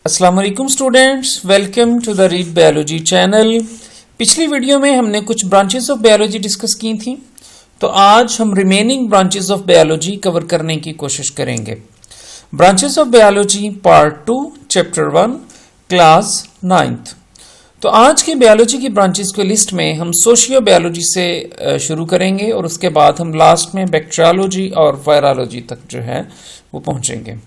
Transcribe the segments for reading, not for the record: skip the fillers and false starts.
अस्सलाम वालेकुम students, welcome to the Read Biology channel. पिछली वीडियो में हमने कुछ ब्रांचेस ऑफ बायोलॉजी डिस्कस की थी, तो आज हम remaining branches of biology cover करने की कोशिश करेंगे। Branches of biology part 2 chapter 1 class 9th। तो आज के बायोलॉजी की ब्रांचेस की लिस्ट में हम सोशियो बायोलॉजी से शुरू करेंगे और उसके बाद हम लास्ट में बैक्टीरियोलॉजी और वायरोलॉजी तक जो है वो पहुंचेंगे।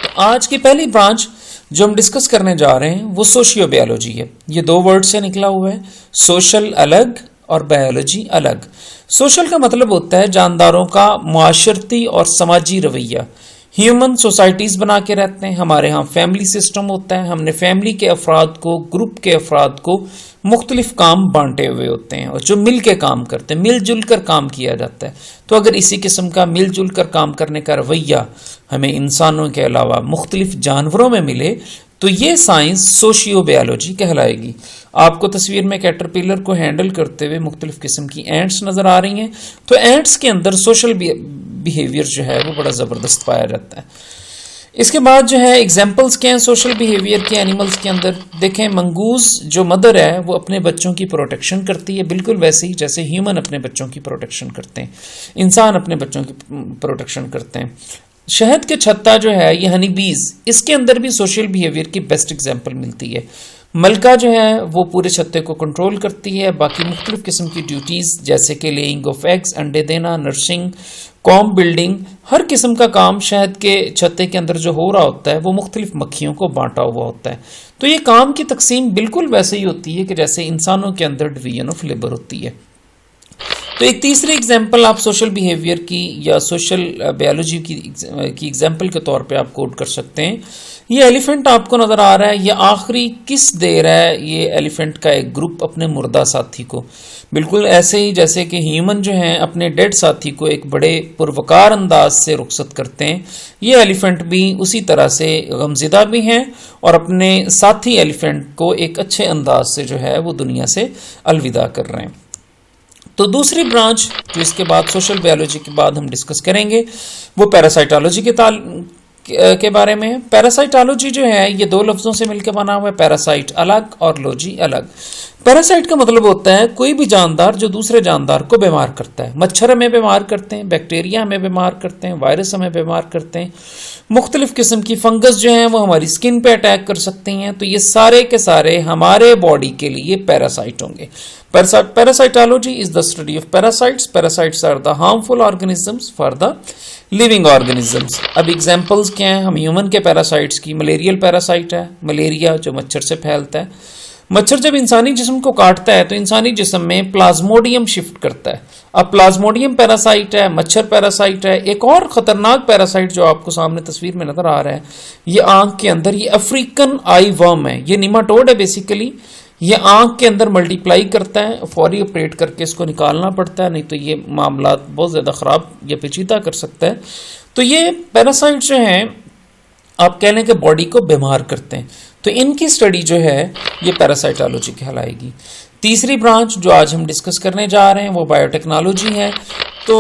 तो आज की पहली ब्रांच जो हम डिस्कस करने जा रहे हैं वो सोशियो बायोलॉजी है। ये दो वर्ड से निकला हुआ है, सोशल अलग और बायोलॉजी अलग। सोशल का मतलब होता है जानदारों का मुआशरती और समाजी रवैया। ह्यूमन सोसाइटीज बना के रहते हैं, हमारे यहाँ फैमिली सिस्टम होता है, हमने फैमिली के अफराद को, ग्रुप के अफराद को मुख्तलिफ काम बांटे हुए होते हैं और जो मिल के काम करते हैं, मिलजुल कर काम किया जाता है। तो अगर इसी किस्म का मिलजुल कर काम करने का रवैया हमें इंसानों के अलावा मुख्तलिफ जानवरों में मिले तो ये साइंस सोशियो बायोलॉजी कहलाएगी। आपको तस्वीर में कैटरपिलर को हैंडल करते हुए मुख्तलिफ किस्म की एंट्स नजर आ रही हैं। तो एंट्स के अंदर सोशल बिहेवियर जो है वो बड़ा जबरदस्त पाया जाता है। इसके बाद जो है एग्जाम्पल्स क्या हैं सोशल बिहेवियर के एनिमल्स के अंदर। देखें, मंगूज जो मदर है वो अपने बच्चों की प्रोटेक्शन करती है, बिल्कुल वैसे ही जैसे ह्यूमन अपने बच्चों की प्रोटेक्शन करते हैं, इंसान अपने बच्चों की प्रोटेक्शन करते हैं। शहद के छत्ता जो है ये हनी बीज, इसके अंदर भी सोशल बिहेवियर की बेस्ट एग्जाम्पल मिलती है। मलका जो है वो पूरे छत्ते को कंट्रोल करती है। बाकी मुख्तलिफ किस्म की ड्यूटीज जैसे कि लेइंग ऑफ एग्स, अंडे देना, नर्सिंग, कॉम्ब बिल्डिंग, हर किस्म का काम शहद के छत्ते के अंदर जो हो रहा होता है वो मुख्तलिफ मक्खियों को बांटा हुआ होता है। तो ये काम की तकसीम बिल्कुल वैसे ही होती है कि जैसे इंसानों के अंदर डिवीजन ऑफ लेबर होती है। तो एक तीसरी एग्जाम्पल आप सोशल बिहेवियर की या सोशल बायोलॉजी की एग्जाम्पल के तौर पे आप कोट कर सकते हैं। ये एलिफेंट आपको नजर आ रहा है, ये आखिरी किस दे रहा है ये एलिफेंट का एक ग्रुप अपने मुर्दा साथी को, बिल्कुल ऐसे ही जैसे कि ह्यूमन जो हैं अपने डेड साथी को एक बड़े पुरवकार अंदाज से रुखसत करते हैं। ये एलिफेंट भी उसी तरह से गमज़िदा भी हैं और अपने साथी एलिफेंट को एक अच्छे अंदाज से जो है वो दुनिया से अलविदा कर रहे हैं। तो दूसरी ब्रांच जो इसके बाद सोशल बायोलॉजी के बाद हम डिस्कस करेंगे वो पैरासाइटोलॉजी के बारे में है। पैरासाइटोलॉजी जो है ये दो लफ्जों से मिलकर बना हुआ है, पैरासाइट अलग और लॉजी अलग। पैरासाइट का मतलब होता है कोई भी जानदार जो दूसरे जानदार को बीमार करता है। मच्छर हमें बीमार करते हैं, बैक्टीरिया हमें बीमार करते हैं, वायरस हमें बीमार करते हैं, मुख्तलिफ किस्म की फंगस जो है वो हमारी स्किन पे अटैक कर सकती हैं। तो ये सारे के सारे हमारे बॉडी के लिए पैरासाइट होंगे। Parasitology is the study of parasites. Parasites are the harmful organisms for the living organisms. अब एग्जांपल्स क्या हैं हम ह्यूमन के पैरासाइट्स की। मलेरियल पैरासाइट है, मलेरिया जो मच्छर से फैलता है। मच्छर जब इंसानी जिस्म को काटता है तो इंसानी जिस्म में प्लाज्मोडियम शिफ्ट करता है। अब प्लाज्मोडियम पैरासाइट है, मच्छर पैरासाइट है। एक और खतरनाक पैरासाइट जो आपको सामने तस्वीर में नजर आ रहा है ये आंख के अंदर, ये अफ्रीकन आई वर्म है, ये निमाटोड है बेसिकली। ये आंख के अंदर मल्टीप्लाई करता है, फौरी ऑपरेट करके इसको निकालना पड़ता है, नहीं तो ये मामला बहुत ज्यादा खराब या पेचीदा कर सकता है। तो ये पैरासाइट जो हैं आप कह लें कि बॉडी को बीमार करते हैं, तो इनकी स्टडी जो है ये पैरासाइटोलॉजी कहलाएगी। तीसरी ब्रांच जो आज हम डिस्कस करने जा रहे हैं वो बायोटेक्नोलॉजी है। तो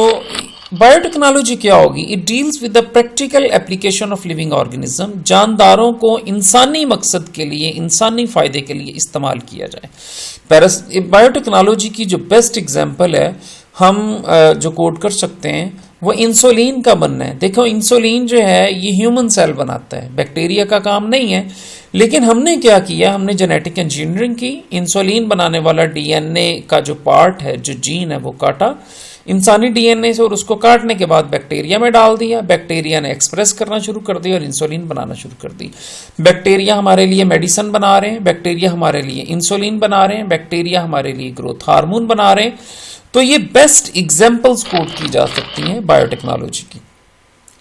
बायोटेक्नोलॉजी क्या होगी? It deals with the practical application of living organism. जानदारों को इंसानी मकसद के लिए, इंसानी फायदे के लिए इस्तेमाल किया जाए। बायोटेक्नोलॉजी की जो बेस्ट एग्जांपल है हम जो कोट कर सकते हैं वो इंसुलिन का बनना है। देखो इंसुलिन जो है ये ह्यूमन सेल बनाता है, बैक्टीरिया का काम नहीं है। लेकिन हमने क्या किया, हमने जेनेटिक इंजीनियरिंग की, इंसुलिन बनाने वाला डीएनए का जो पार्ट है, जो जीन है वो काटा इंसानी डीएनए से और उसको काटने के बाद बैक्टीरिया में डाल दिया। बैक्टीरिया ने एक्सप्रेस करना शुरू कर दिया और इंसुलिन बनाना शुरू कर दी। बैक्टीरिया हमारे लिए मेडिसिन बना रहे हैं, बैक्टीरिया हमारे लिए इंसुलिन बना रहे हैं, बैक्टीरिया हमारे लिए ग्रोथ हार्मोन बना रहे हैं। तो ये बेस्ट एग्जांपल्स कोट की जा सकती हैं बायोटेक्नोलॉजी की।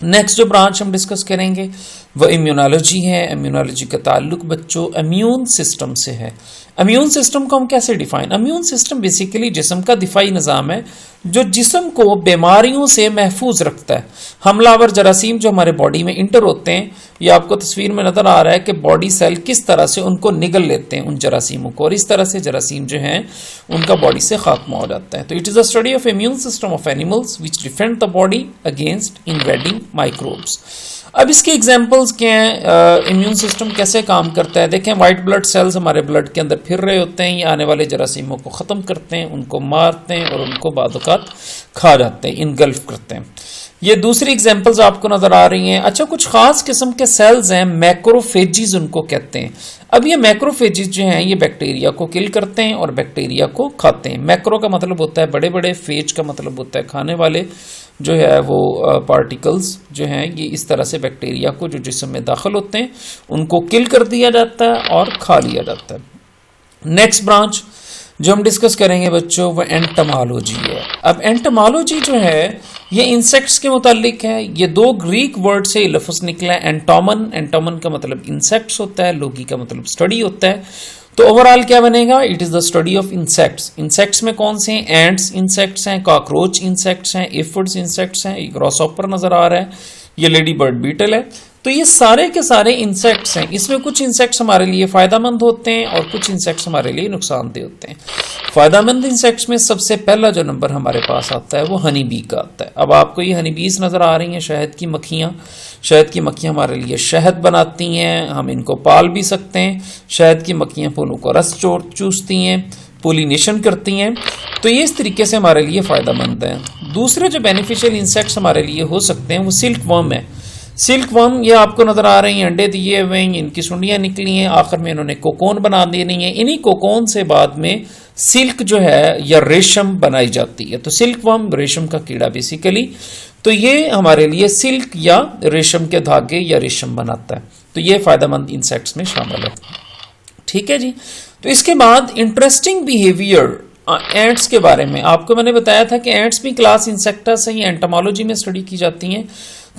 नेक्स्ट जो ब्रांच हम डिस्कस करेंगे वो इम्यूनोलॉजी है। इम्यूनोलॉजी का ताल्लुक बच्चों इम्यून सिस्टम से है। इम्यून सिस्टम को हम कैसे डिफाइन? इम्यून सिस्टम बेसिकली जिस्म का दिफाई निज़ाम है जो जिस्म को बीमारियों से महफूज रखता है। हमलावर जरासीम जो हमारे बॉडी में इंटर होते हैं, ये आपको तस्वीर में नजर आ रहा है कि बॉडी सेल किस तरह से उनको निगल लेते हैं उन जरासीमों को, और इस तरह से जरासीम जो हैं उनका बॉडी से खात्मा हो जाता है। तो it is a study of immune system of animals which defend the body against invading microbes. अब इसके एग्जांपल्स क्या हैं, इम्यून सिस्टम कैसे काम करता है। देखें, वाइट ब्लड सेल्स हमारे ब्लड के अंदर फिर रहे होते हैं, ये आने वाले जरासीमों को ख़त्म करते हैं, उनको मारते हैं और उनको बाद-औक़ात खा जाते हैं, इनगल्फ करते हैं। ये दूसरी एग्जांपल्स आपको नजर आ रही हैं। अच्छा, कुछ खास किस्म के सेल्स हैं, मैक्रोफेजीज उनको कहते हैं। अब ये मैक्रोफेजीज जो हैं ये बैक्टीरिया को किल करते हैं और बैक्टीरिया को खाते हैं। मैक्रो का मतलब होता है बड़े बड़े, फेज का मतलब होता है खाने वाले जो है वो पार्टिकल्स जो हैं ये इस तरह से बैक्टीरिया को जो जिस्म में दाखिल होते हैं उनको किल कर दिया जाता है और खा लिया जाता है। नेक्स्ट ब्रांच जो हम डिस्कस करेंगे बच्चों वो एंटोमोलॉजी है। अब एंटोमोलॉजी जो है ये इंसेक्ट्स के मुतालिक है। ये दो ग्रीक वर्ड से लफ्ज़ निकला है, एंटोमन। एंटोमन का मतलब इंसेक्ट्स होता है, लोगी का मतलब स्टडी होता है। तो ओवरऑल क्या बनेगा, it is the study of insects. Insects में कौन से हैं, एंट्स इंसेक्ट्स हैं, कॉकरोच इंसेक्ट्स हैं, एफिड्स इंसेक्ट्स हैं, एक ग्रॉसहॉपर नजर आ रहा है, ये लेडी बर्ड बीटल है। तो ये सारे के सारे इंसेक्ट्स हैं। इसमें कुछ इंसेक्ट्स हमारे लिए फायदेमंद होते हैं और कुछ इंसेक्ट्स हमारे लिए नुकसानदेह होते हैं। फायदेमंद इंसेक्ट्स में सबसे पहला जो नंबर हमारे पास आता है वो हनी बी का आता है। अब आपको ये हनी बीज नजर आ रही हैं, शहद की मक्खियां। शहद की मक्खियां हमारे लिए शहद बनाती हैं, हम इनको पाल भी सकते हैं। शहद की मक्खियां फूलों को रस चूसती हैं, पोलिनेशन करती हैं। तो ये इस तरीके से हमारे लिए फायदेमंद है। दूसरे जो बेनिफिशियल इंसेक्ट्स हमारे लिए हो सकते हैं वो सिल्क वर्म है। सिल्क वर्म ये आपको नजर आ रही हैं, अंडे दिए हुए हैं, इनकी सुंडियां निकली हैं, आखिर में इन्होंने कोकोन बना देनी है। इन्हीं कोकोन से बाद में सिल्क जो है या रेशम बनाई जाती है। तो सिल्क वर्म रेशम का कीड़ा बेसिकली, तो ये हमारे लिए सिल्क या रेशम के धागे या रेशम बनाता है। तो ये फायदेमंद इंसेक्ट्स में शामिल है। ठीक है जी। तो इसके बाद इंटरेस्टिंग बिहेवियर एंट्स के बारे में आपको मैंने बताया था कि एंट्स भी क्लास इंसेक्टस है, ये एंटोमोलॉजी में स्टडी की जाती हैं।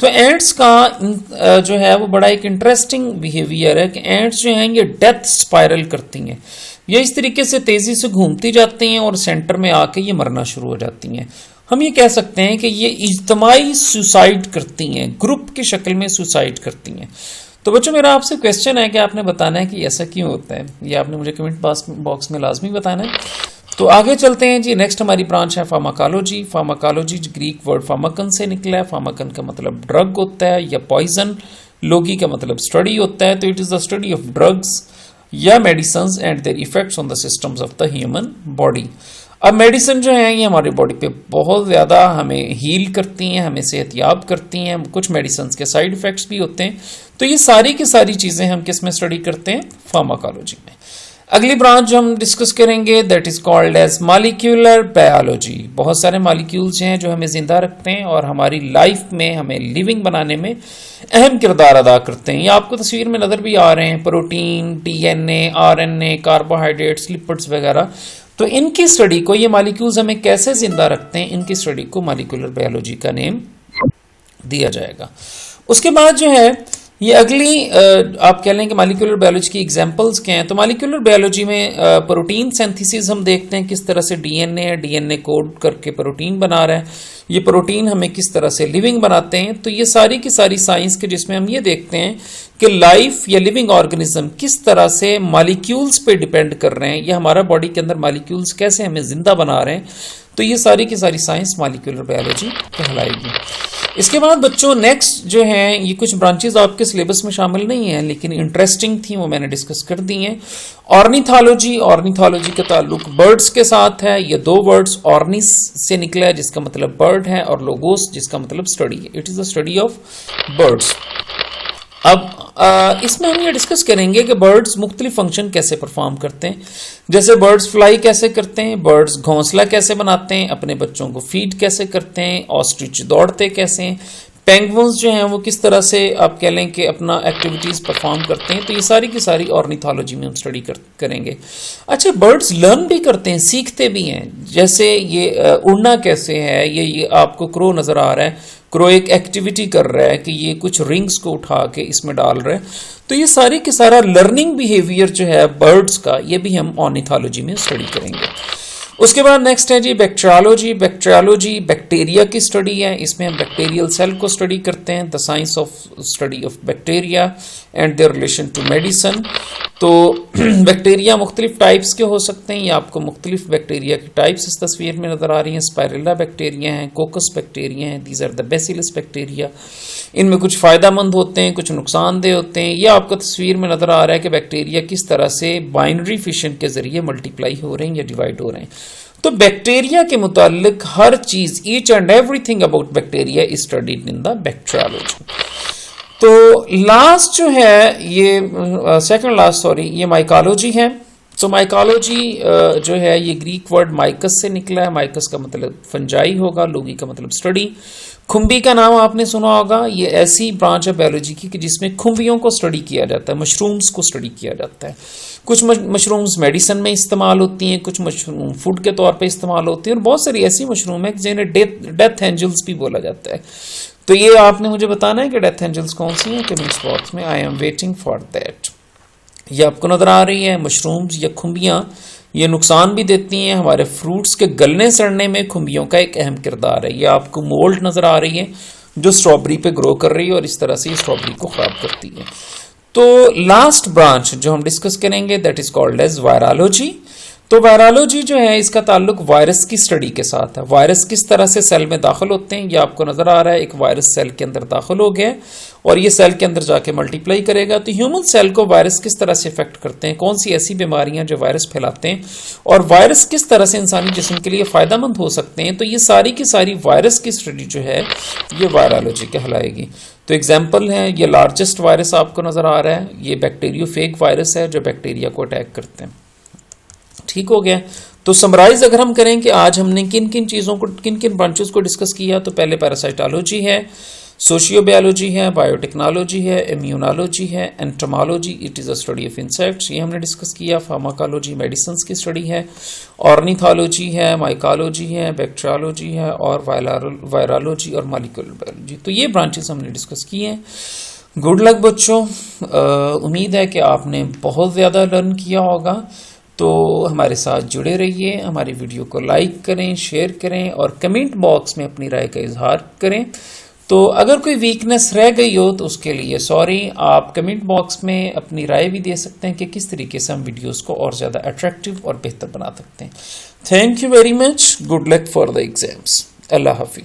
तो एंट्स का जो है वो बड़ा एक इंटरेस्टिंग बिहेवियर है कि एंट्स जो हैं ये डेथ स्पाइरल करती हैं। ये इस तरीके से तेजी से घूमती जाती हैं और सेंटर में आके ये मरना शुरू हो जाती हैं। हम ये कह सकते हैं कि ये इज्तमाई सुसाइड करती हैं, ग्रुप की शक्ल में सुसाइड करती हैं। तो बच्चों मेरा आपसे क्वेश्चन है कि आपने बताना है कि ऐसा क्यों होता है, ये आपने मुझे कमेंट बॉक्स में लाजमी बताना है। तो आगे चलते हैं जी। नेक्स्ट हमारी ब्रांच है फार्माकोलॉजी। फार्माकोलॉजी ग्रीक वर्ड फार्माकन से निकला है। फार्माकन का मतलब ड्रग होता है या पॉइजन, लोगी का मतलब स्टडी होता है। तो it is the study of drugs या medicine and their effects on the systems of the human body. अब मेडिसिन जो है ये हमारी बॉडी पे बहुत ज़्यादा हमें हील करती हैं, हमें सेहतयाब करती हैं। कुछ मेडिसिन के साइड इफेक्ट्स भी होते हैं। तो ये सारी की सारी चीज़ें हम किस में स्टडी करते हैं, फार्माकोलॉजी में। अगली ब्रांच जो हम डिस्कस करेंगे that is called as molecular biology. बहुत सारे मॉलिक्यूल्स हैं जो हमें जिंदा रखते हैं और हमारी लाइफ में, हमें लिविंग बनाने में अहम किरदार अदा करते हैं। ये आपको तस्वीर में नजर भी आ रहे हैं, protein, DNA, RNA, carbohydrates, lipids वगैरह। तो इनकी स्टडी को, ये मॉलिक्यूल्स हमें कैसे जिंदा रखते हैं, इनकी स्टडी को मॉलिक्यूलर बायोलॉजी का नेम दिया जाएगा। उसके बाद जो है ये अगली आप कह लें कि मॉलिक्यूलर बायोलॉजी की एग्जांपल्स क्या हैं। तो मॉलिक्यूलर बायोलॉजी में प्रोटीन सिंथेसिस हम देखते हैं, किस तरह से डीएनए कोड करके प्रोटीन बना रहा है। ये प्रोटीन हमें किस तरह से लिविंग बनाते हैं। तो ये सारी की सारी साइंस के जिसमें हम ये देखते हैं कि लाइफ या लिविंग ऑर्गेनिज्म किस तरह से मॉलिक्यूल्स पे डिपेंड कर रहे हैं, या हमारा बॉडी के अंदर मॉलिक्यूल्स कैसे हमें जिंदा बना रहे हैं। तो ये सारी की सारी साइंस मॉलिक्यूलर बायोलॉजी कहलाएगी। इसके बाद बच्चों नेक्स्ट जो है, ये कुछ ब्रांचेस आपके सिलेबस में शामिल नहीं है लेकिन इंटरेस्टिंग थी, वो मैंने डिस्कस कर दी हैं। ऑर्निथोलॉजी, ऑर्निथोलॉजी का ताल्लुक बर्ड्स के साथ है। ये दो वर्ड्स ऑर्निस से निकला है जिसका मतलब बर्ड है, और लोगोस जिसका मतलब स्टडी है। It is the study of birds. अब इसमें हम ये डिस्कस करेंगे कि बर्ड्स मुख्तलिफ फंक्शन कैसे परफॉर्म करते हैं। जैसे बर्ड्स फ्लाई कैसे करते हैं, बर्ड्स घोंसला कैसे बनाते हैं, अपने बच्चों को फीड कैसे करते हैं, ऑस्ट्रिच दौड़ते कैसे हैं, पेंगुइन्स जो हैं वो किस तरह से आप कह लें कि अपना एक्टिविटीज़ परफॉर्म करते हैं। तो ये सारी की सारी ऑर्निथोलॉजी में हम स्टडी करेंगे। अच्छा, बर्ड्स लर्न भी करते हैं, सीखते भी हैं। जैसे ये उड़ना कैसे है, ये आपको क्रो नज़र आ रहा है, क्रो एक एक्टिविटी कर रहा है कि ये कुछ रिंग्स को उठा के इसमें डाल रहा है। तो ये सारी की सारा लर्निंग बिहेवियर जो है बर्ड्स का, ये भी हम ऑर्निथोलॉजी में स्टडी करेंगे। उसके बाद नेक्स्ट है जी बैक्टीरियोलॉजी। बैक्टीरियोलॉजी बैक्टीरिया की स्टडी है। इसमें हम बैक्टीरियल सेल को स्टडी करते हैं, the science of study of bacteria and their relation to medicine. तो बैक्टीरिया मुख्तलिफ टाइप्स के हो सकते हैं। ये आपको मुख्तलिफ बैक्टीरिया की टाइप्स इस तस्वीर में नज़र आ रही हैं। स्पाइरेला बैक्टीरिया हैं, कोकस बैक्टीरिया हैं, these are the bacillus bacteria. इनमें कुछ फ़ायदेमंद होते हैं, कुछ नुकसानदेह होते हैं। ये आपको तस्वीर में नज़र आ रहा है कि बैक्टीरिया किस तरह से बाइनरी फिशन के ज़रिए मल्टीप्लाई हो रहे हैं या डिवाइड हो रहे हैं। तो बैक्टीरिया के मुतालिक हर चीज़, each and everything about bacteria is studied in the bacteriology. तो लास्ट जो है ये सेकंड लास्ट ये माइकोलॉजी है। तो माइकोलॉजी जो है ये ग्रीक वर्ड माइकस से निकला है। माइकस का मतलब फंजाई होगा, लोगी का मतलब स्टडी। खुम्बी का नाम आपने सुना होगा। ये ऐसी ब्रांच है बायोलॉजी की कि जिसमें खुम्बियों को स्टडी किया जाता है, मशरूम्स को स्टडी किया जाता है। कुछ मशरूम्स मेडिसिन में इस्तेमाल होती हैं, कुछ मशरूम फूड के तौर पे इस्तेमाल होती हैं, और बहुत सारी ऐसी मशरूम है जिन्हें डेथ एंजल्स भी बोला जाता है। तो ये आपने मुझे बताना है कि डेथ एंजल्स कौन सी हैं कमेंट्स बॉक्स में। I am waiting for that. ये आपको नजर आ रही है मशरूम्स या खुम्बियाँ, ये नुकसान भी देती हैं। हमारे फ्रूट्स के गलने सड़ने में खुम्बियों का एक अहम किरदार है। ये आपको मोल्ड नजर आ रही है जो स्ट्रॉबेरी पे ग्रो कर रही है और इस तरह से स्ट्रॉबेरी को खराब करती है। तो लास्ट ब्रांच जो हम डिस्कस करेंगे that is called as virology. तो वायरोलॉजी जो है इसका ताल्लुक वायरस की स्टडी के साथ है। वायरस किस तरह से सेल में दाखिल होते हैं, ये आपको नजर आ रहा है। एक वायरस सेल के अंदर दाखिल हो गया और ये सेल के अंदर जाके मल्टीप्लाई करेगा। तो ह्यूमन सेल को वायरस किस तरह से इफेक्ट करते हैं, कौन सी ऐसी बीमारियां जो वायरस फैलाते हैं, और वायरस किस तरह से इंसानी जिस्म के लिए फायदेमंद हो सकते हैं। तो ये सारी की सारी वायरस की स्टडी जो है ये वायरोलॉजी कहलाएगी। तो एग्जाम्पल है, ये लार्जेस्ट वायरस आपको नजर आ रहा है, ये बैक्टीरियोफेग वायरस है जो बैक्टीरिया को अटैक करते हैं। ठीक हो गया। तो समराइज अगर हम करें कि आज हमने किन किन चीज़ों को, किन किन ब्रांचेस को डिस्कस किया, तो पहले पैरासाइटोलॉजी है, सोशियोबायोलॉजी है, बायोटेक्नोलॉजी है, इम्यूनोलॉजी है, entomology it is a study of insects, ये हमने डिस्कस किया। फार्माकोलॉजी मेडिसिन की स्टडी है, ऑर्निथोलॉजी है, माइकोलॉजी है, बैक्टीरियोलॉजी है, और वायरोलॉजी और मॉलिक्यूलर बायोलॉजी। तो ये ब्रांचेस हमने डिस्कस किए हैं। गुड लक बच्चों। उम्मीद है कि आपने बहुत ज़्यादा लर्न किया होगा। तो हमारे साथ जुड़े रहिए, हमारी वीडियो को लाइक करें, शेयर करें और कमेंट बॉक्स में अपनी राय का इजहार करें। तो अगर कोई वीकनेस रह गई हो तो उसके लिए सॉरी। आप कमेंट बॉक्स में अपनी राय भी दे सकते हैं कि किस तरीके से हम वीडियोस को और ज़्यादा अट्रैक्टिव और बेहतर बना सकते हैं। Thank you very much. Good luck for the exams. Allah Hafiz.